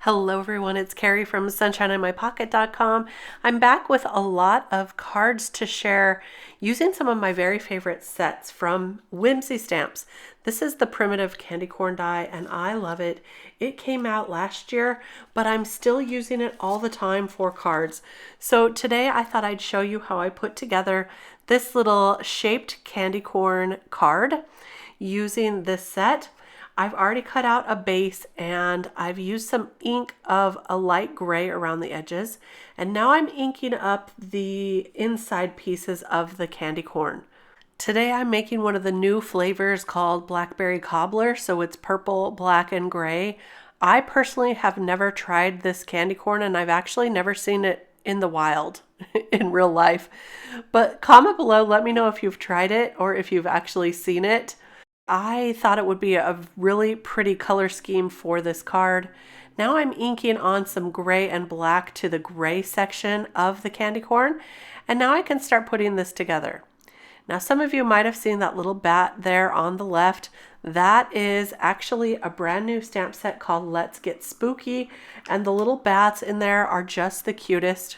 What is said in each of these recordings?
Hello everyone, it's Kari from sunshineinmypocket.com. I'm back with a lot of cards to share using some of my very favorite sets from Whimsy stamps. This is the primitive candy corn die and I love it. It came out last year, but I'm still using it all the time for cards. So today I thought I'd show you how I put together this little shaped candy corn card using this set. I've already cut out a base and I've used some ink of a light gray around the edges. And now I'm inking up the inside pieces of the candy corn. Today I'm making one of the new flavors called Blackberry Cobbler. So it's purple, black, and gray. I personally have never tried this candy corn and I've actually never seen it in the wild in real life. But comment below, let me know if you've tried it or if you've actually seen it. I thought it would be a really pretty color scheme for this card. Now I'm inking on some gray and black to the gray section of the candy corn, and now I can start putting this together. Now some of you might have seen that little bat there on the left. That is actually a brand new stamp set called Let's Get Spooky, and the little bats in there are just the cutest.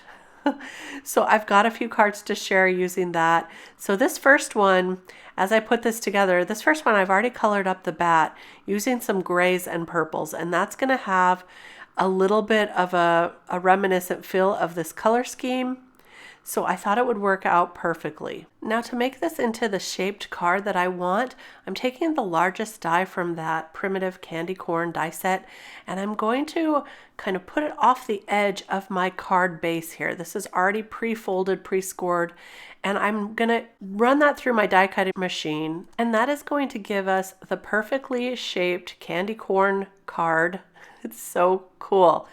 So I've got a few cards to share using that. So this first one, as I put this together, this first one I've already colored up the bat using some grays and purples, and that's going to have a little bit of a reminiscent feel of this color scheme. So I thought it would work out perfectly. Now to make this into the shaped card that I want, I'm taking the largest die from that primitive candy corn die set, and I'm going to kind of put it off the edge of my card base here. This is already pre-folded, pre-scored, and I'm gonna run that through my die cutting machine, and that is going to give us the perfectly shaped candy corn card. It's so cool.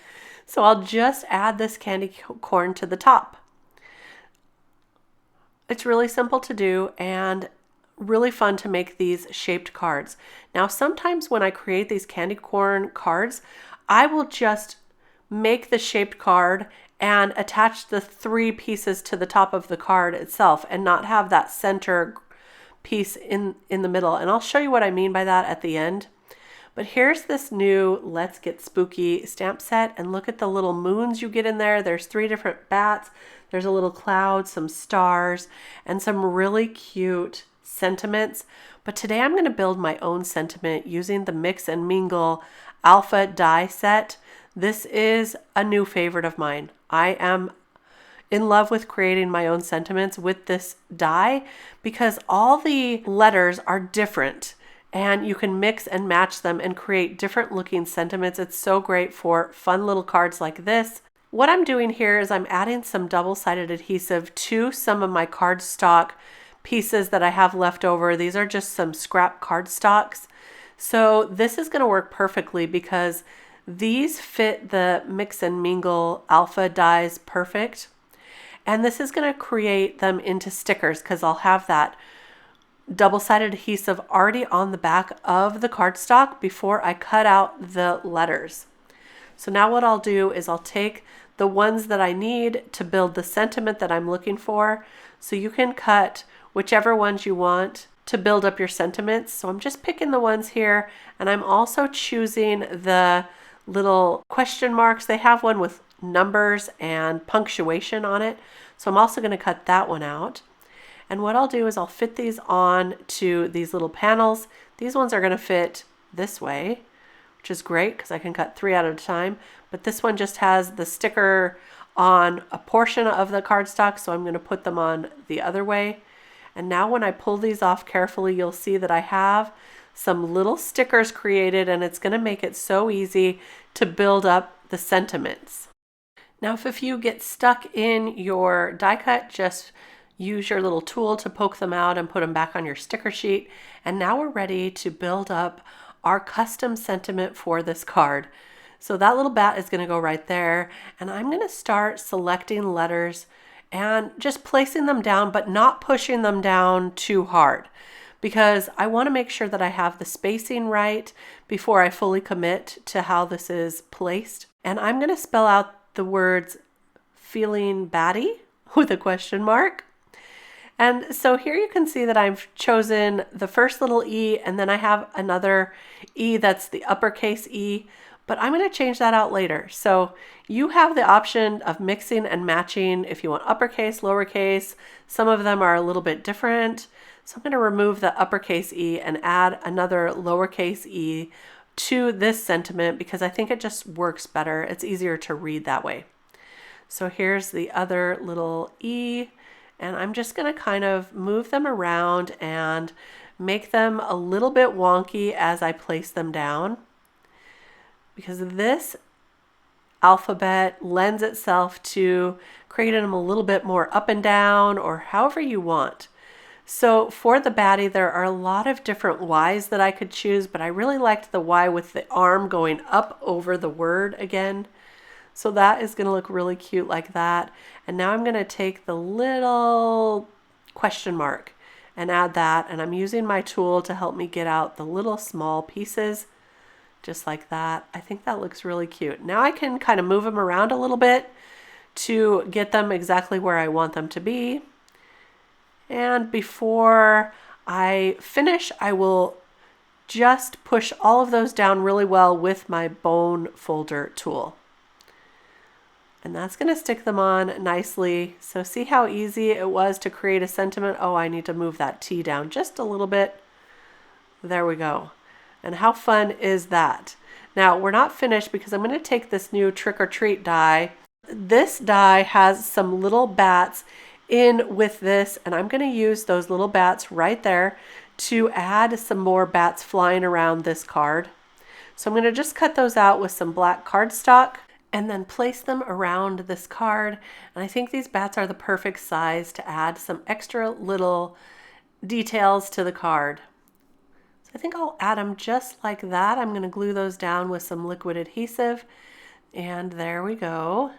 So I'll just add this candy corn to the top. It's really simple to do and really fun to make these shaped cards. Now, sometimes when I create these candy corn cards, I will just make the shaped card and attach the three pieces to the top of the card itself and not have that center piece in the middle. And I'll show you what I mean by that at the end. But here's this new Let's Get Spooky stamp set, and look at the little moons you get in there. There's 3 different bats. There's a little cloud, some stars, and some really cute sentiments. But today I'm going to build my own sentiment using the Mix and Mingle Alpha die set. This is a new favorite of mine. I am in love with creating my own sentiments with this die because all the letters are different. And you can mix and match them and create different looking sentiments. It's so great for fun little cards like this. What I'm doing here is I'm adding some double-sided adhesive to some of my cardstock pieces that I have left over. These are just some scrap cardstocks. So this is going to work perfectly because these fit the Mix and Mingle Alpha dies perfect. And this is going to create them into stickers because I'll have that double-sided adhesive already on the back of the cardstock before I cut out the letters. So now what I'll do is I'll take the ones that I need to build the sentiment that I'm looking for. So you can cut whichever ones you want to build up your sentiments. So I'm just picking the ones here, and I'm also choosing the little question marks. They have one with numbers and punctuation on it. So I'm also going to cut that one out. And what I'll do is I'll fit these on to these little panels. These ones are going to fit this way, which is great because I can cut 3 at a time. But this one just has the sticker on a portion of the cardstock, so I'm going to put them on the other way. And now when I pull these off carefully, you'll see that I have some little stickers created, and it's going to make it so easy to build up the sentiments. Now, if you get stuck in your die cut, just use your little tool to poke them out and put them back on your sticker sheet. And now we're ready to build up our custom sentiment for this card. So that little bat is going to go right there. And I'm going to start selecting letters and just placing them down, but not pushing them down too hard because I want to make sure that I have the spacing right before I fully commit to how this is placed. And I'm going to spell out the words feeling batty with a question mark. And so here you can see that I've chosen the first little E, and then I have another E that's the uppercase E, but I'm going to change that out later. So you have the option of mixing and matching if you want uppercase, lowercase. Some of them are a little bit different. So I'm going to remove the uppercase E and add another lowercase e to this sentiment because I think it just works better. It's easier to read that way. So here's the other little E, and I'm just going to kind of move them around and make them a little bit wonky as I place them down, because this alphabet lends itself to creating them a little bit more up and down or however you want. So for the Batty, there are a lot of different Y's that I could choose, but I really liked the Y with the arm going up over the word again. So that is going to look really cute like that. And now I'm going to take the little question mark and add that. And I'm using my tool to help me get out the little small pieces, just like that. I think that looks really cute. Now I can kind of move them around a little bit to get them exactly where I want them to be. And before I finish, I will just push all of those down really well with my bone folder tool. And that's going to stick them on nicely. So see how easy it was to create a sentiment? Oh, I need to move that T down just a little bit. There we go. And how fun is that? Now we're not finished because I'm going to take this new trick or treat die. This die has some little bats in with this, and I'm going to use those little bats right there to add some more bats flying around this card. So I'm going to just cut those out with some black cardstock and then place them around this card. And I think these bats are the perfect size to add some extra little details to the card. So I think I'll add them just like that. I'm going to glue those down with some liquid adhesive, and there we go.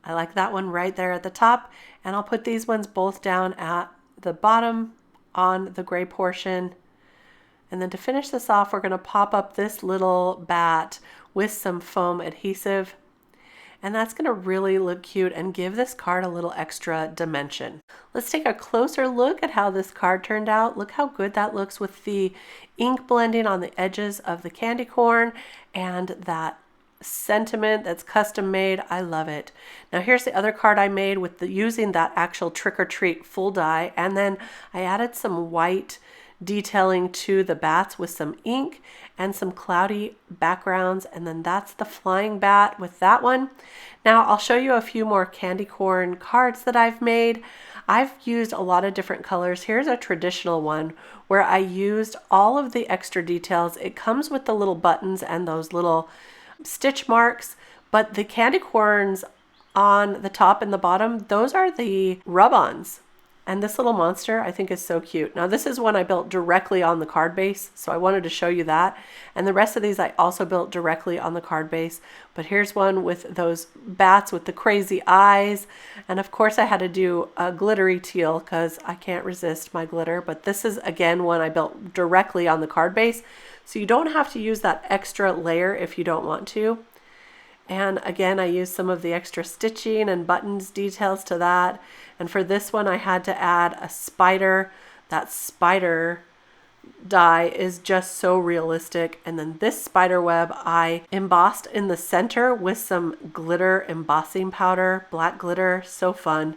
I like that one right there at the top, and I'll put these ones both down at the bottom on the gray portion. And then to finish this off, we're going to pop up this little bat with some foam adhesive, and that's going to really look cute and give this card a little extra dimension. Let's take a closer look at how this card turned out. Look how good that looks with the ink blending on the edges of the candy corn and that sentiment that's custom made. I love it. Now here's the other card I made with using that actual trick or treat full die, and then I added some white detailing to the bats with some ink and some cloudy backgrounds, and then that's the flying bat with that one. Now I'll show you a few more candy corn cards that I've made. I've used a lot of different colors. Here's a traditional one where I used all of the extra details. It comes with the little buttons and those little stitch marks, but the candy corns on the top and the bottom, those are the rub-ons. And this little monster I think is so cute. Now this is one I built directly on the card base, so I wanted to show you that. And the rest of these I also built directly on the card base. But here's one with those bats with the crazy eyes. And of course I had to do a glittery teal because I can't resist my glitter. But this is again one I built directly on the card base. So you don't have to use that extra layer if you don't want to. And again, I used some of the extra stitching and buttons details to that. And for this one, I had to add a spider. That spider die is just so realistic. And then this spider web I embossed in the center with some glitter embossing powder, black glitter, so fun.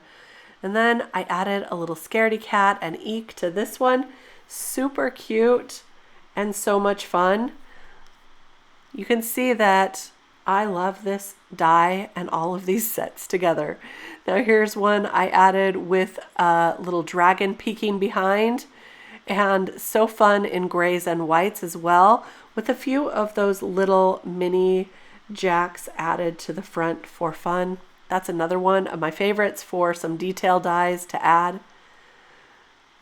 And then I added a little scaredy cat and eek to this one. Super cute and so much fun. You can see that I love this die and all of these sets together. Now here's one I added with a little dragon peeking behind, and so fun in grays and whites as well, with a few of those little mini jacks added to the front for fun. That's another one of my favorites for some detail dies to add.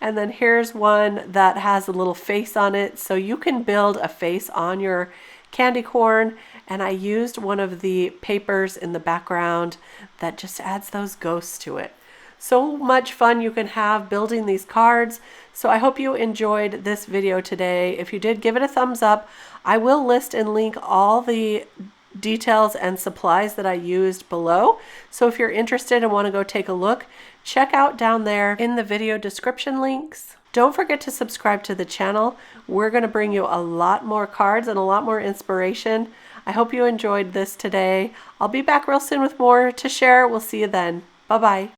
And then here's one that has a little face on it, so you can build a face on your candy corn, and I used one of the papers in the background that just adds those ghosts to it. So much fun you can have building these cards. So I hope you enjoyed this video today. If you did, give it a thumbs up. I will list and link all the details and supplies that I used below. So if you're interested and want to go take a look, check out down there in the video description links. Don't forget to subscribe to the channel. We're going to bring you a lot more cards and a lot more inspiration. I hope you enjoyed this today. I'll be back real soon with more to share. We'll see you then. Bye-bye.